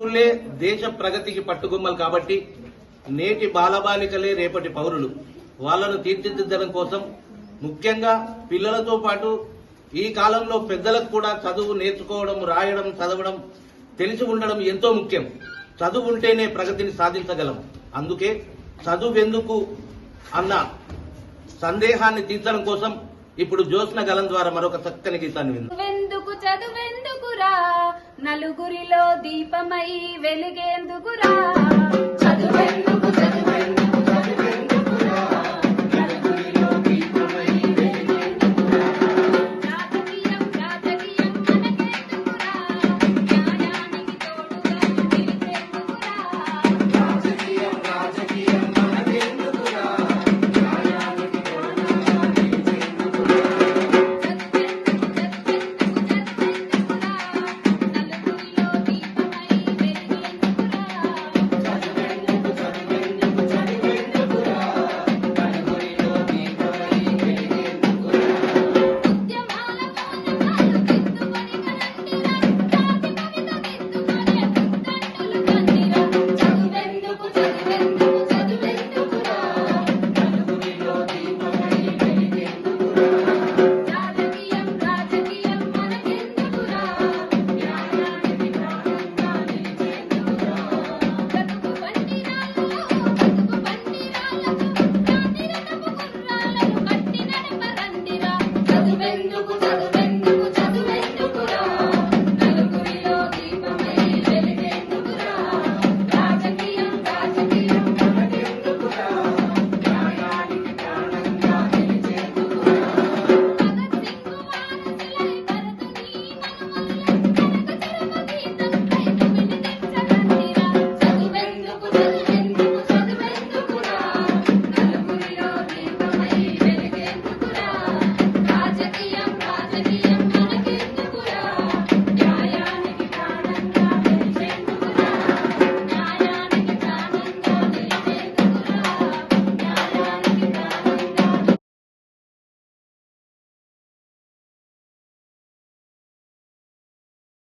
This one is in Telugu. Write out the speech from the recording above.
స్కూలే దేశ ప్రగతికి పట్టుకొమ్మలు కాబట్టి నేటి బాలబాలికలే రేపటి పౌరులు. వాళ్లను తీర్చిదిద్దడం కోసం ముఖ్యంగా పిల్లలతో పాటు ఈ కాలంలో పెద్దలకు కూడా చదువు నేర్చుకోవడం, రాయడం, చదవడం తెలిసి ఉండడం ఎంతో ముఖ్యం. చదువు ఉంటేనే ప్రగతిని సాధించగలం. అందుకే చదువెందుకు అన్న సందేహాన్ని తీర్చడం కోసం ఇప్పుడు జ్యోత్స్న గలం ద్వారా మరొక చక్కని గీతాన్ని విందుకు. చదువెందుకురా, నలుగురిలో దీపమై వెలిగేందుకురా.